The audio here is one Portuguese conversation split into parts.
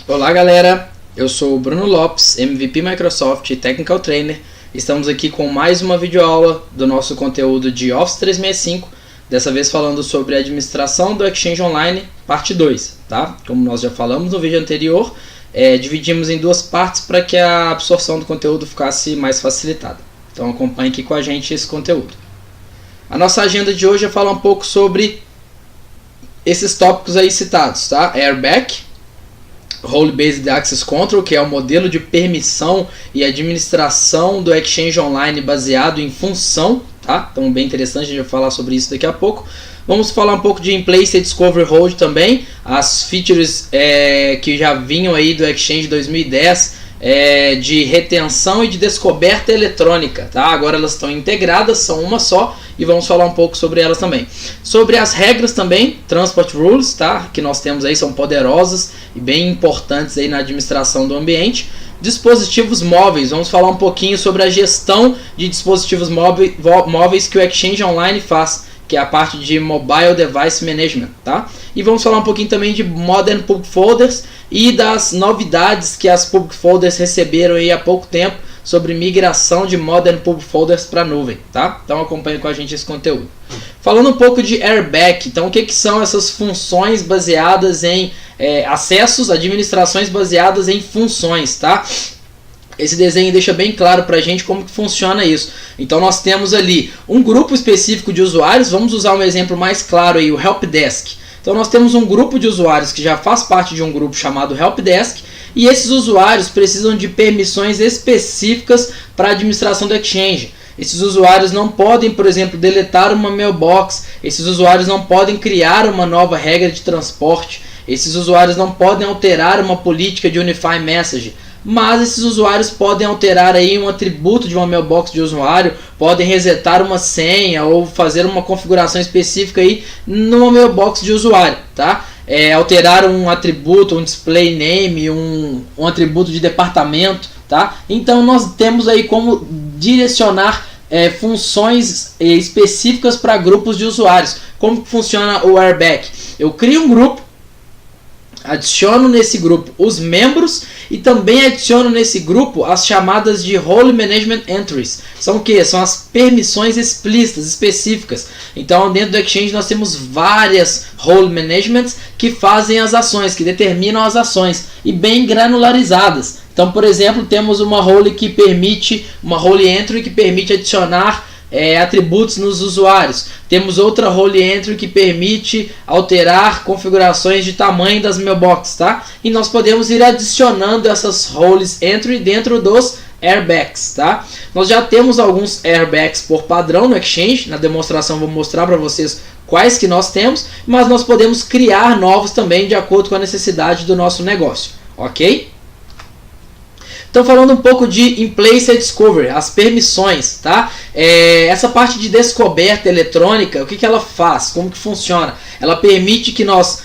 Olá galera, eu sou o Bruno Lopes, MVP Microsoft e Technical Trainer. Estamos aqui com mais uma videoaula do nosso conteúdo de Office 365, dessa vez falando sobre a administração do Exchange Online, parte 2, tá? Como nós já falamos no vídeo anterior, dividimos em duas partes para que a absorção do conteúdo ficasse mais facilitada. Então acompanhe aqui com a gente esse conteúdo. A nossa agenda de hoje é falar um pouco sobre esses tópicos aí citados, tá? Airbag, Role Based Access Control, que é o modelo de permissão e administração do Exchange Online baseado em função, tá? Então bem interessante, a gente vai falar sobre isso daqui a pouco. Vamos falar um pouco de In-Place e Discovery Hold também, as features que já vinham aí do Exchange 2010, de retenção e de descoberta eletrônica, tá? Agora elas estão integradas, são uma só, e vamos falar um pouco sobre elas também. Sobre as regras também, Transport Rules, tá? Que nós temos aí, são poderosas e bem importantes aí na administração do ambiente. Dispositivos móveis, vamos falar um pouquinho sobre a gestão de dispositivos móveis que o Exchange Online faz, que é a parte de Mobile Device Management, tá? E vamos falar um pouquinho também de Modern Public Folders e das novidades que as Public Folders receberam aí há pouco tempo sobre migração de Modern Public Folders para a nuvem, tá? Então acompanhe com a gente esse conteúdo. Falando um pouco de Airbag, então o que são essas funções baseadas em acessos, administrações baseadas em funções, tá? Esse desenho deixa bem claro para a gente como que funciona isso. Então nós temos ali um grupo específico de usuários, vamos usar um exemplo mais claro aí, o Helpdesk. Então nós temos um grupo de usuários que já faz parte de um grupo chamado Helpdesk, e esses usuários precisam de permissões específicas para a administração do Exchange. Esses usuários não podem, por exemplo, deletar uma mailbox, esses usuários não podem criar uma nova regra de transporte, esses usuários não podem alterar uma política de Unify Message. Mas esses usuários podem alterar aí um atributo de uma mailbox de usuário, podem resetar uma senha ou fazer uma configuração específica aí numa mailbox de usuário, tá? Alterar um atributo, um display name, um atributo de departamento, tá? Então nós temos aí como direcionar funções específicas para grupos de usuários. Como funciona o Airbag? Eu crio um grupo, adiciono nesse grupo os membros e também adiciono nesse grupo as chamadas de Role Management Entries. São o que? São as permissões explícitas, específicas. Então dentro do Exchange nós temos várias Role Managements que fazem as ações, que determinam as ações e bem granularizadas. Então por exemplo temos uma Role que permite, uma Role Entry que permite adicionar atributos nos usuários. Temos outra Role Entry que permite alterar configurações de tamanho das mailboxes, tá? E nós podemos ir adicionando essas Roles Entry dentro dos Airbags, tá? Nós já temos alguns Airbags por padrão no Exchange. Na demonstração vou mostrar para vocês quais que nós temos, mas nós podemos criar novos também de acordo com a necessidade do nosso negócio, ok? Então falando um pouco de In-Place e Discovery, as permissões, tá? Essa parte de descoberta eletrônica, o que ela faz? Como que funciona? Ela permite que nós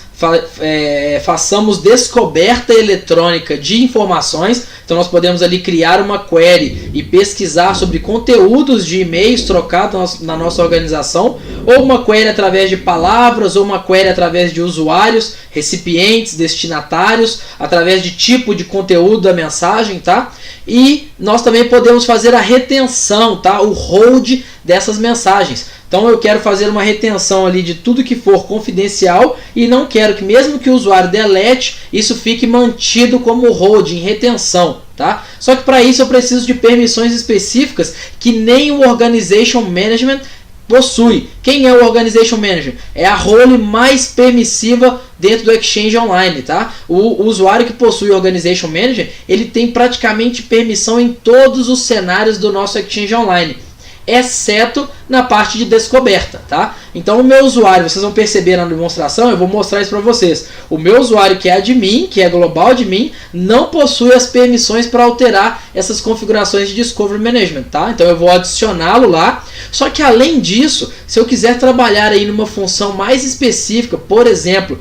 façamos descoberta eletrônica de informações. Então nós podemos ali criar uma query e pesquisar sobre conteúdos de e-mails trocados na nossa organização, ou uma query através de palavras, ou uma query através de usuários, recipientes, destinatários, através de tipo de conteúdo da mensagem, tá? E nós também podemos fazer a retenção, tá? O hold dessas mensagens. Então eu quero fazer uma retenção ali de tudo que for confidencial e não quero que mesmo que o usuário delete, isso fique mantido como hold, em retenção, tá? Só que para isso eu preciso de permissões específicas que nem o Organization Management possui. Quem é o Organization Manager? É a role mais permissiva dentro do Exchange Online, tá? O usuário que possui o Organization Manager, ele tem praticamente permissão em todos os cenários do nosso Exchange Online, exceto na parte de descoberta, tá? Então o meu usuário, vocês vão perceber na demonstração, eu vou mostrar isso para vocês. O meu usuário que é admin, que é global admin, não possui as permissões para alterar essas configurações de Discovery Management, tá? Então eu vou adicioná-lo lá. Só que além disso, se eu quiser trabalhar aí numa função mais específica, por exemplo,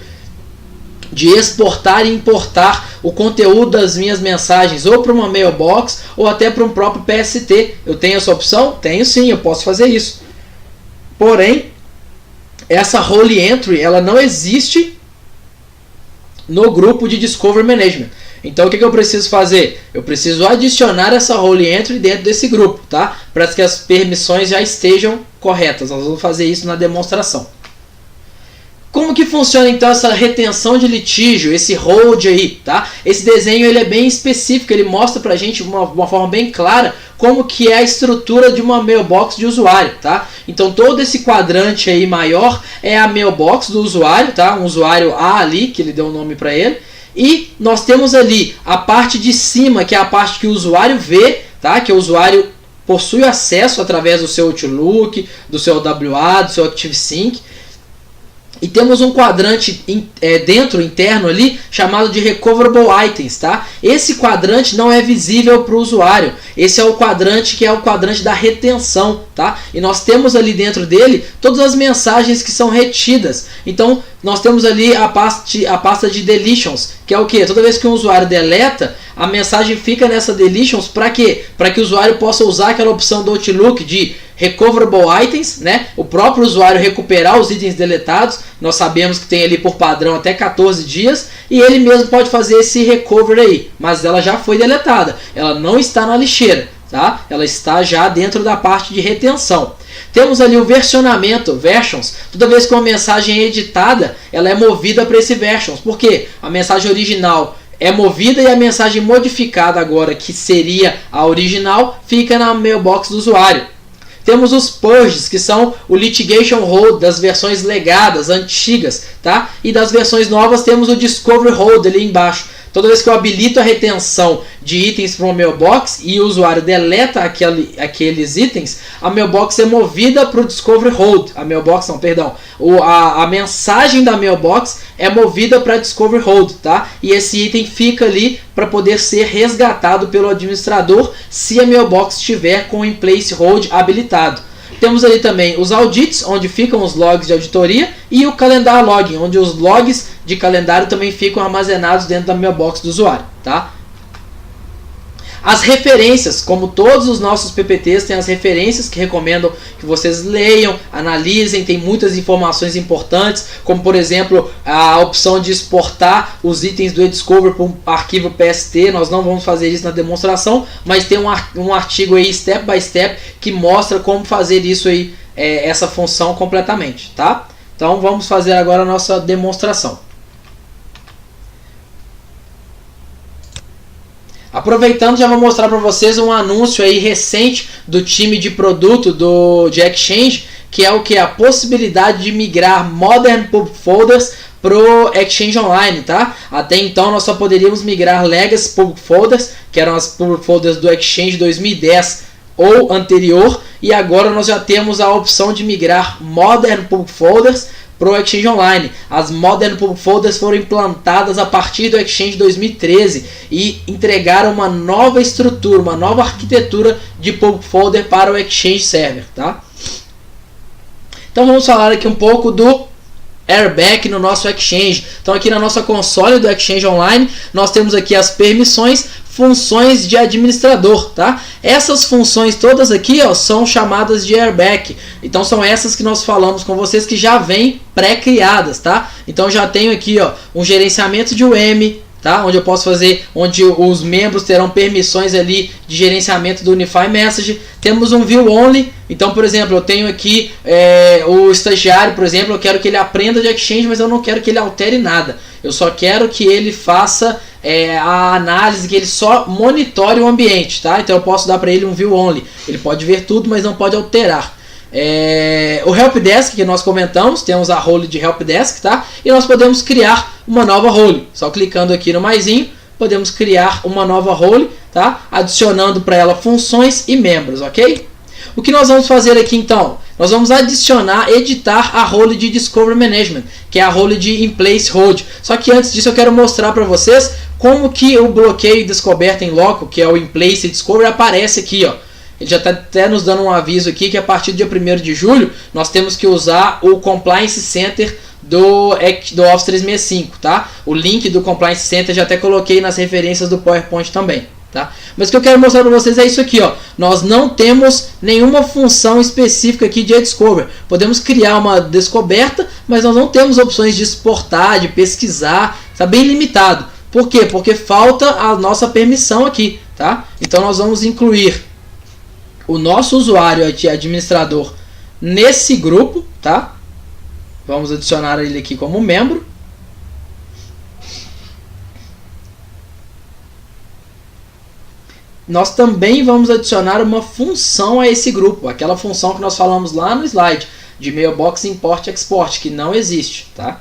de exportar e importar o conteúdo das minhas mensagens ou para uma mailbox ou até para um próprio PST. Eu tenho essa opção? Tenho sim, eu posso fazer isso. Porém, essa Role Entry ela não existe no grupo de Discovery Management. Então o que eu preciso fazer? Eu preciso adicionar essa role entry dentro desse grupo, tá? Para que as permissões já estejam corretas. Nós vamos fazer isso na demonstração. Como que funciona então essa retenção de litígio, esse hold aí, tá? Esse desenho ele é bem específico, ele mostra pra gente uma forma bem clara como que é a estrutura de uma mailbox de usuário, tá? Então todo esse quadrante aí maior é a mailbox do usuário, tá? Um usuário A ali, que ele deu um nome para ele. E nós temos ali a parte de cima, que é a parte que o usuário vê, tá? Que o usuário possui acesso através do seu Outlook, do seu WA, do seu ActiveSync. E temos um quadrante dentro, interno ali, chamado de Recoverable Items, tá? Esse quadrante não é visível para o usuário. Esse é o quadrante que é o quadrante da retenção, tá? E nós temos ali dentro dele todas as mensagens que são retidas. Então, nós temos ali a pasta de deletions, que é o que? Toda vez que um usuário deleta, a mensagem fica nessa deletions para quê? Para que o usuário possa usar aquela opção do Outlook de Recoverable Items, né? O próprio usuário recuperar os itens deletados. Nós sabemos que tem ali por padrão até 14 dias e ele mesmo pode fazer esse recover aí, mas ela já foi deletada, ela não está na lixeira, tá? Ela está já dentro da parte de retenção. Temos ali o versionamento, versions. Toda vez que uma mensagem é editada, ela é movida para esse versions. Por quê? A mensagem original é movida e a mensagem modificada agora, que seria a original, fica na mailbox do usuário. Temos os purges, que são o litigation hold das versões legadas, antigas, tá? E das versões novas temos o discovery hold ali embaixo. Toda vez que eu habilito a retenção de itens para uma mailbox e o usuário deleta aqueles itens, a mailbox é movida para o discovery hold. A mailbox não, perdão. A mensagem da mailbox é movida para discovery hold, tá? E esse item fica ali para poder ser resgatado pelo administrador se a mailbox estiver com o in place hold habilitado. Temos ali também os audits, onde ficam os logs de auditoria, e o calendar logging, onde os logs de calendário também ficam armazenados dentro da mailbox do usuário, tá? As referências, como todos os nossos PPTs, tem as referências que recomendam que vocês leiam, analisem, tem muitas informações importantes, como por exemplo a opção de exportar os itens do eDiscovery para um arquivo PST. Nós não vamos fazer isso na demonstração, mas tem um artigo aí step by step que mostra como fazer isso aí, essa função completamente, tá? Então vamos fazer agora a nossa demonstração. Aproveitando, já vou mostrar para vocês um anúncio aí recente do time de produto de Exchange, que é o que? A possibilidade de migrar Modern Pub Folders pro Exchange Online, tá? Até então nós só poderíamos migrar Legacy Pub Folders, que eram as Pub Folders do Exchange 2010 ou anterior, e agora nós já temos a opção de migrar Modern Pub Folders para o Exchange Online. As Modern Pub Folders foram implantadas a partir do Exchange 2013 e entregaram uma nova estrutura, uma nova arquitetura de Pub Folder para o Exchange Server, tá? Então vamos falar aqui um pouco do Airbag no nosso Exchange. Então aqui na nossa console do Exchange Online nós temos aqui as permissões, funções de administrador, tá? Essas funções todas aqui, ó, são chamadas de Airbag. Então são essas que nós falamos com vocês que já vêm pré-criadas, tá? Então já tenho aqui, ó, um gerenciamento de UM, tá? Onde eu posso fazer, onde os membros terão permissões ali de gerenciamento do Unify Message. Temos um View Only. Então, por exemplo, eu tenho aqui o estagiário, por exemplo, eu quero que ele aprenda de Exchange, mas eu não quero que ele altere nada. Eu só quero que ele faça a análise, que ele só monitore o ambiente, tá? Então eu posso dar para ele um View Only. Ele pode ver tudo, mas não pode alterar. O Helpdesk que nós comentamos, temos a role de Helpdesk, tá? E nós podemos criar uma nova role. Só clicando aqui no maisinho, podemos criar uma nova role, tá? Adicionando para ela funções e membros, ok? O que nós vamos fazer aqui então? Nós vamos adicionar, editar a role de Discovery Management, que é a role de In Place Hold. Só que antes disso eu quero mostrar para vocês como que o bloqueio descoberta em loco, que é o In Place Discovery, aparece aqui, ó. Ele já está até nos dando um aviso aqui que a partir do dia 1º de julho nós temos que usar o Compliance Center do Office 365, tá? O link do Compliance Center já até coloquei nas referências do PowerPoint também, tá? Mas o que eu quero mostrar para vocês é isso aqui, ó. Nós não temos nenhuma função específica aqui de Discover. Podemos criar uma descoberta, mas nós não temos opções de exportar, de pesquisar, tá bem limitado. Por quê? Porque falta a nossa permissão aqui, tá? Então nós vamos incluir o nosso usuário aqui, administrador, nesse grupo, tá? Vamos adicionar ele aqui como membro. Nós também vamos adicionar uma função a esse grupo, aquela função que nós falamos lá no slide, de mailbox import export, que não existe, tá?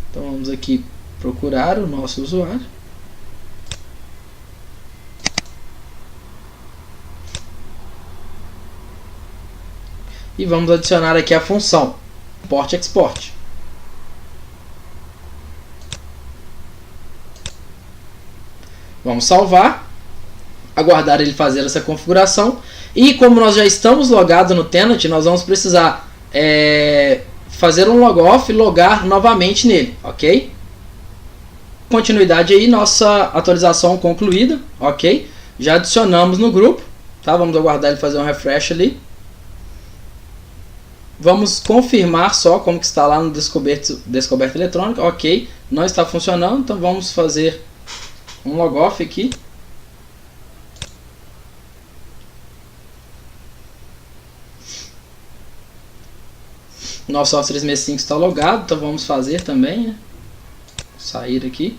Então vamos aqui procurar o nosso usuário. E vamos adicionar aqui a função import export. Vamos salvar, aguardar ele fazer essa configuração. E como nós já estamos logados no Tenant, nós vamos precisar fazer um logoff e logar novamente nele, ok? Continuidade aí, nossa atualização concluída, ok? Já adicionamos no grupo, tá? Vamos aguardar ele fazer um refresh ali. Vamos confirmar só como que está lá no descoberta eletrônica, ok? Não está funcionando, então vamos fazer um logoff aqui. Nosso Office 365 está logado, então vamos fazer também, né? Sair aqui.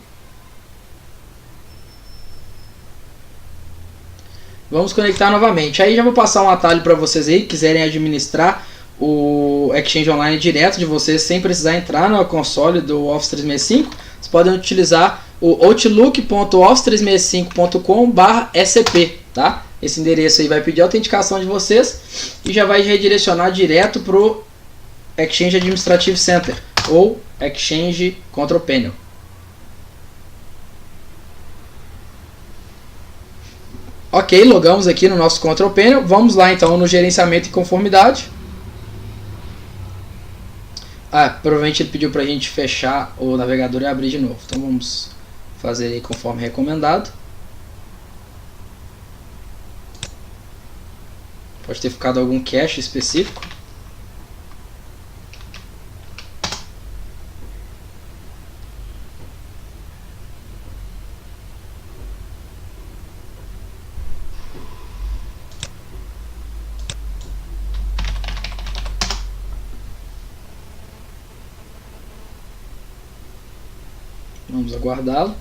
Vamos conectar novamente. Aí já vou passar um atalho para vocês aí que quiserem administrar o Exchange Online direto de vocês sem precisar entrar no console do Office 365. Vocês podem utilizar o outlook.office365.com/scp, tá? Esse endereço aí vai pedir a autenticação de vocês e já vai redirecionar direto para o Exchange Administrative Center ou Exchange Control Panel. Ok, logamos aqui no nosso Control Panel. Vamos lá então no gerenciamento e conformidade. Provavelmente ele pediu para a gente fechar o navegador e abrir de novo. Então vamos fazer aí conforme recomendado. Pode ter ficado algum cache específico. Vamos aguardá-lo.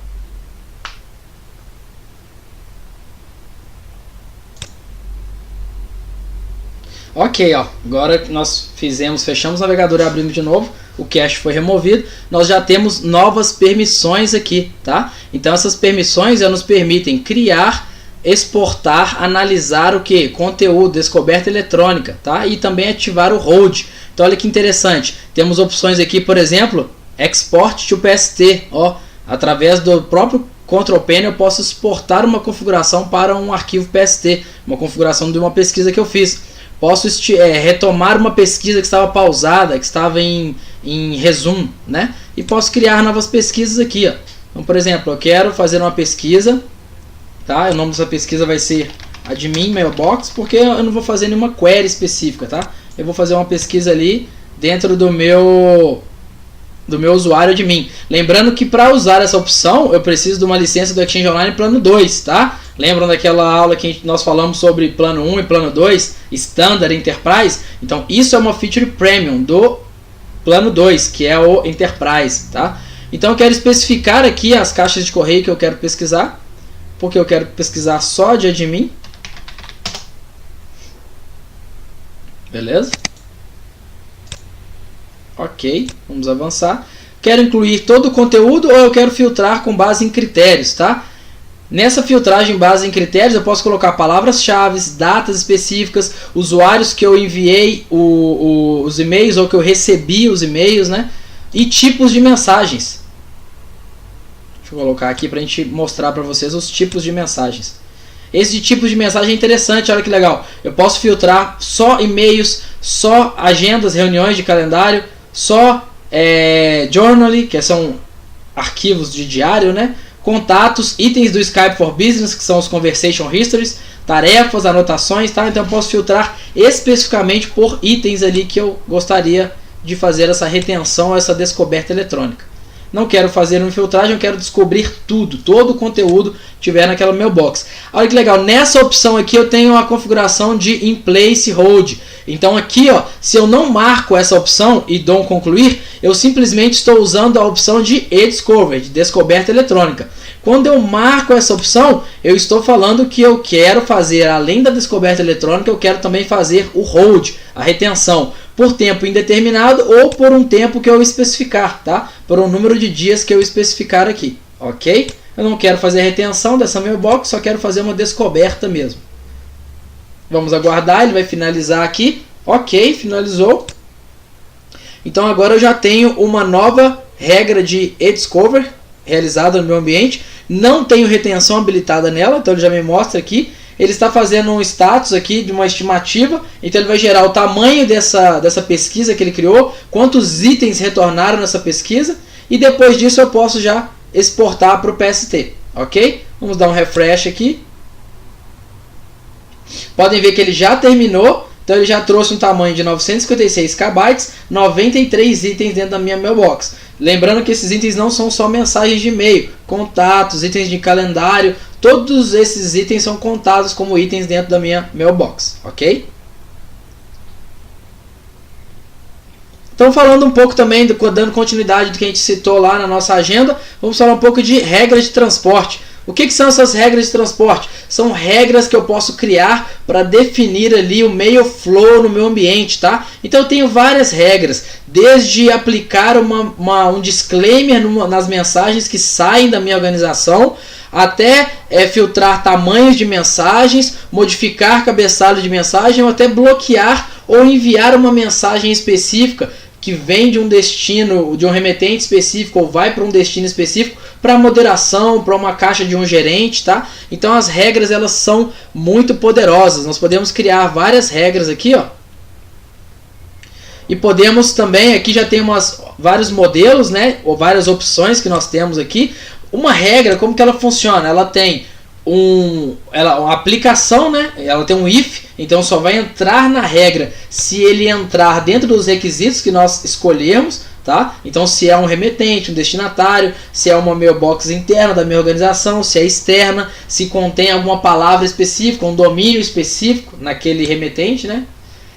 Ok, ó, agora que nós fechamos o navegador e abrimos de novo, o cache foi removido, nós já temos novas permissões aqui, tá? Então essas permissões nos permitem criar, exportar, analisar o que? Conteúdo, descoberta eletrônica, tá? E também ativar o hold. Então olha que interessante, temos opções aqui, por exemplo, Export to PST, ó, através do próprio Control Panel eu posso exportar uma configuração para um arquivo PST, uma configuração de uma pesquisa que eu fiz. Posso retomar uma pesquisa que estava pausada, que estava em resumo, né? E posso criar novas pesquisas aqui, ó. Então, por exemplo, eu quero fazer uma pesquisa, tá? O nome dessa pesquisa vai ser admin mailbox, porque eu não vou fazer nenhuma query específica, tá? Eu vou fazer uma pesquisa ali dentro do meu usuário admin. Lembrando que para usar essa opção eu preciso de uma licença do Exchange Online plano 2, tá? Lembram daquela aula que nós falamos sobre plano 1 e plano 2, Standard Enterprise? Então isso é uma feature premium do plano 2, que é o Enterprise, tá? Então eu quero especificar aqui as caixas de correio que eu quero pesquisar, porque eu quero pesquisar só de admin. Beleza? Ok, vamos avançar. Quero incluir todo o conteúdo ou eu quero filtrar com base em critérios, tá? Nessa filtragem base em critérios eu posso colocar palavras-chave, datas específicas, usuários que eu enviei os e-mails ou que eu recebi os e-mails, né? E tipos de mensagens. Deixa eu colocar aqui para a gente mostrar para vocês os tipos de mensagens. Esse tipo de mensagem é interessante, olha que legal. Eu posso filtrar só e-mails, só agendas, reuniões de calendário, só Journaly, que são arquivos de diário, né? Contatos, itens do Skype for Business, que são os Conversation Histories, tarefas, anotações, tá? Então eu posso filtrar especificamente por itens ali que eu gostaria de fazer essa retenção, essa descoberta eletrônica. Não quero fazer uma filtragem, eu quero descobrir tudo, todo o conteúdo que tiver naquela mailbox. Olha que legal, nessa opção aqui eu tenho a configuração de In Place Hold. Então aqui, ó, se eu não marco essa opção e dou um concluir, eu simplesmente estou usando a opção de e-discover, de descoberta eletrônica. Quando eu marco essa opção, eu estou falando que eu quero fazer, além da descoberta eletrônica, eu quero também fazer o hold, a retenção, por tempo indeterminado ou por um tempo que eu especificar, tá? Por um número de dias que eu especificar aqui, ok? Eu não quero fazer a retenção dessa mailbox, só quero fazer uma descoberta mesmo. Vamos aguardar, ele vai finalizar aqui. Ok, finalizou. Então agora eu já tenho uma nova regra de e-discover realizada no meu ambiente. Não tenho retenção habilitada nela, então ele já me mostra aqui. Ele está fazendo um status aqui de uma estimativa, então ele vai gerar o tamanho dessa pesquisa que ele criou, quantos itens retornaram nessa pesquisa, e depois disso eu posso já exportar para o PST, ok? Vamos dar um refresh aqui. Podem ver que ele já terminou, então ele já trouxe um tamanho de 956 KB, 93 itens dentro da minha mailbox. Lembrando que esses itens não são só mensagens de e-mail, contatos, itens de calendário, todos esses itens são contados como itens dentro da minha mailbox, ok? Então, falando um pouco também, dando continuidade do que a gente citou lá na nossa agenda, vamos falar um pouco de regras de transporte. O que são essas regras de transporte? São regras que eu posso criar para definir ali o mail flow no meu ambiente, tá? Então eu tenho várias regras, desde aplicar um disclaimer nas mensagens que saem da minha organização, até filtrar tamanhos de mensagens, modificar cabeçalho de mensagem, ou até bloquear ou enviar uma mensagem específica que vem de um destino, de um remetente específico, ou vai para um destino específico, para moderação, para uma caixa de um gerente, tá? Então as regras, elas são muito poderosas. Nós podemos criar várias regras aqui, ó. E podemos também, aqui já tem vários modelos, né? Ou várias opções que nós temos aqui. Uma regra, como que ela funciona? Ela tem uma aplicação, né? Ela tem um if, então só vai entrar na regra se ele entrar dentro dos requisitos que nós escolhermos, tá? Então se é um remetente, um destinatário, se é uma mailbox interna da minha organização, se é externa, se contém alguma palavra específica, um domínio específico naquele remetente, né?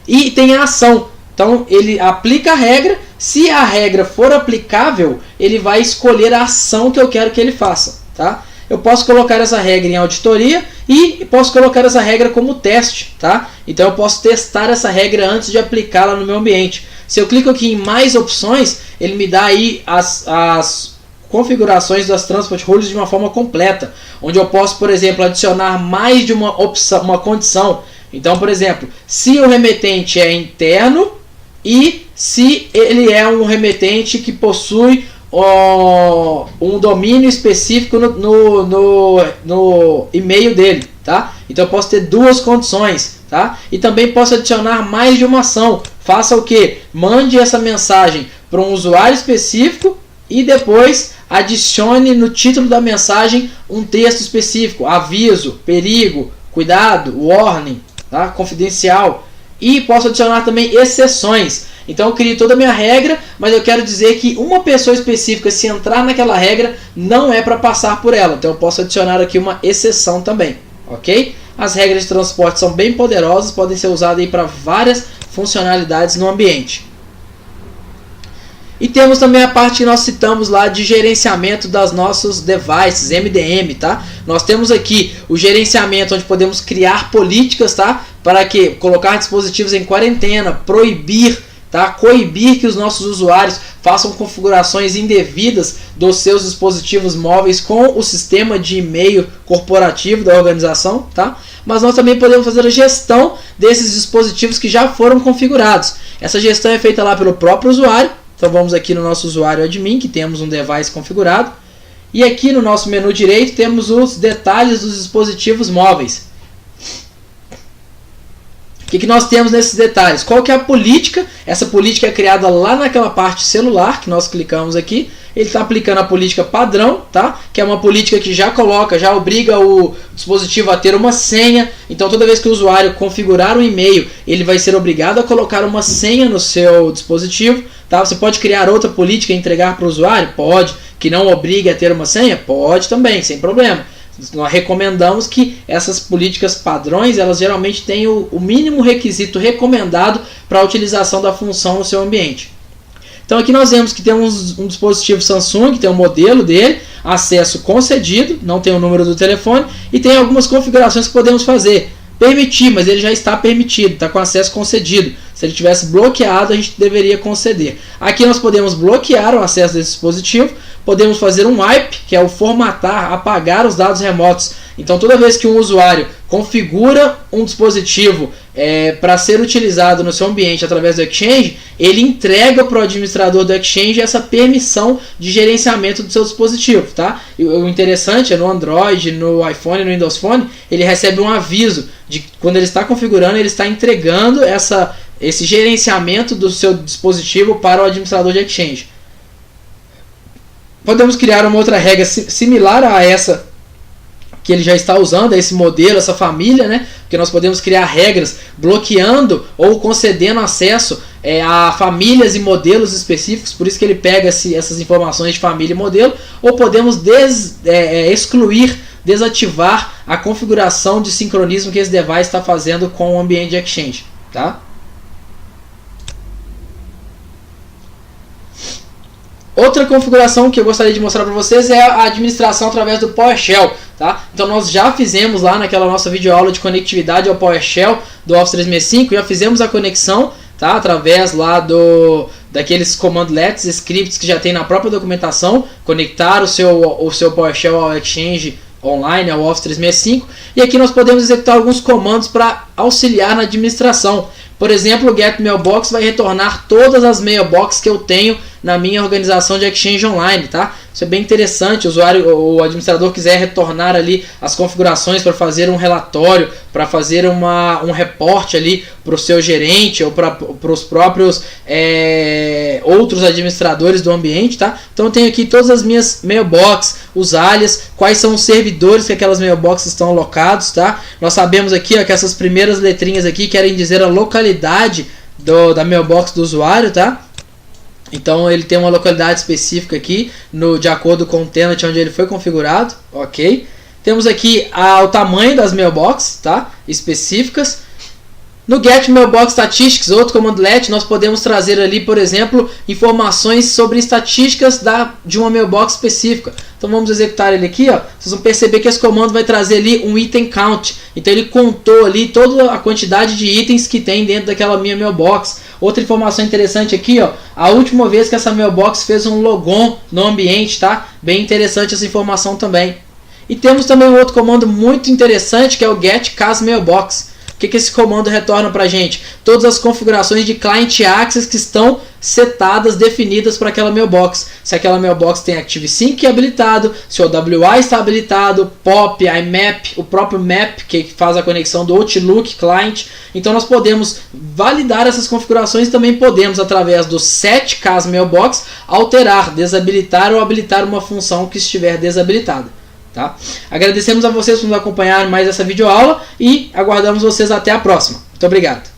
E tem a ação. Então ele aplica a regra, se a regra for aplicável, ele vai escolher a ação que eu quero que ele faça, tá? Eu posso colocar essa regra em auditoria e posso colocar essa regra como teste, tá? Então eu posso testar essa regra antes de aplicá-la no meu ambiente. Se eu clico aqui em mais opções, ele me dá aí as configurações das Transport Rules de uma forma completa, onde eu posso, por exemplo, adicionar mais de uma opção, uma condição. Então, por exemplo, se o remetente é interno e se ele é um remetente que possui um domínio específico no e-mail dele, tá? Então eu posso ter duas condições, tá? E também posso adicionar mais de uma ação. Faça o que? Mande essa mensagem para um usuário específico e depois adicione no título da mensagem um texto específico, aviso, perigo, cuidado, warning, tá? Confidencial. E posso adicionar também exceções. Então eu crio toda a minha regra, mas eu quero dizer que uma pessoa específica, se entrar naquela regra, não é para passar por ela. Então eu posso adicionar aqui uma exceção também, ok? As regras de transporte são bem poderosas, podem ser usadas para várias funcionalidades no ambiente. E temos também a parte que nós citamos lá de gerenciamento das nossos devices, MDM, tá? Nós temos aqui o gerenciamento onde podemos criar políticas, tá? Para que colocar dispositivos em quarentena, proibir, tá? Coibir que os nossos usuários façam configurações indevidas dos seus dispositivos móveis com o sistema de e-mail corporativo da organização, tá? Mas nós também podemos fazer a gestão desses dispositivos que já foram configurados. Essa gestão é feita lá pelo próprio usuário. Então vamos aqui no nosso usuário admin, que temos um device configurado. E aqui no nosso menu direito temos os detalhes dos dispositivos móveis. O que nós temos nesses detalhes? Qual que é a política? Essa política é criada lá naquela parte celular que nós clicamos aqui. Ele está aplicando a política padrão, tá? Que é uma política que já obriga o dispositivo a ter uma senha. Então toda vez que o usuário configurar um e-mail, ele vai ser obrigado a colocar uma senha no seu dispositivo. Tá? Você pode criar outra política e entregar para o usuário? Pode. Que não obrigue a ter uma senha? Pode também, sem problema. Nós recomendamos que essas políticas padrões, elas geralmente têm o mínimo requisito recomendado para a utilização da função no seu ambiente. Então aqui nós vemos que temos um dispositivo Samsung, que tem o modelo dele, acesso concedido, não tem o número do telefone, e tem algumas configurações que podemos fazer. Permitir, mas ele já está permitido, está com acesso concedido. Se ele tivesse bloqueado, a gente deveria conceder. Aqui nós podemos bloquear o acesso desse dispositivo, podemos fazer um wipe, que é o formatar, apagar os dados remotos. Então toda vez que um usuário configura um dispositivo para ser utilizado no seu ambiente através do Exchange, ele entrega para o administrador do Exchange essa permissão de gerenciamento do seu dispositivo. Tá? E o interessante é no Android, no iPhone, no Windows Phone, ele recebe um aviso de que quando ele está configurando, ele está entregando esse gerenciamento do seu dispositivo para o administrador de Exchange. Podemos criar uma outra regra similar a essa que ele já está usando, esse modelo, essa família, né? Porque nós podemos criar regras bloqueando ou concedendo acesso a famílias e modelos específicos, por isso que ele pega essas informações de família e modelo, ou podemos excluir, desativar a configuração de sincronismo que esse device está fazendo com o ambiente de Exchange. Tá? Outra configuração que eu gostaria de mostrar para vocês é a administração através do PowerShell. Tá? Então nós já fizemos lá naquela nossa videoaula de conectividade ao PowerShell do Office 365, já fizemos a conexão, tá? Através lá daqueles commandlets, scripts que já tem na própria documentação, conectar o seu PowerShell ao Exchange online, ao Office 365, e aqui nós podemos executar alguns comandos para auxiliar na administração. Por exemplo, o get mailbox vai retornar todas as mailboxes que eu tenho na minha organização de Exchange Online, tá? Isso é bem interessante. O administrador quiser retornar ali as configurações para fazer um relatório, para fazer um reporte ali para o seu gerente ou para os próprios outros administradores do ambiente, tá? Então eu tenho aqui todas as minhas mailboxes, os alias, quais são os servidores que aquelas mailboxes estão alocados, tá? Nós sabemos aqui, ó, que essas primeiras letrinhas aqui querem dizer a localidade da mailbox do usuário, tá? Então ele tem uma localidade específica aqui, de acordo com o tenant onde ele foi configurado, ok? Temos aqui o tamanho das mailboxes, tá? Específicas. No Get Mailbox Statistics, outro commandlet, nós podemos trazer ali, por exemplo, informações sobre estatísticas de uma mailbox específica. Então vamos executar ele aqui, ó. Vocês vão perceber que esse comando vai trazer ali um item count. Então ele contou ali toda a quantidade de itens que tem dentro daquela minha mailbox. Outra informação interessante aqui, ó, a última vez que essa mailbox fez um logon no ambiente, tá? Bem interessante essa informação também. E temos também um outro comando muito interessante que é o Get Cas Mailbox. O que esse comando retorna para a gente? Todas as configurações de Client Access que estão setadas, definidas para aquela mailbox. Se aquela mailbox tem ActiveSync habilitado, se o WA está habilitado, POP, IMAP, o próprio MAP que faz a conexão do Outlook Client. Então nós podemos validar essas configurações e também podemos, através do Set Cas Mailbox, alterar, desabilitar ou habilitar uma função que estiver desabilitada. Tá? Agradecemos a vocês por nos acompanhar mais essa videoaula e aguardamos vocês até a próxima. Muito obrigado.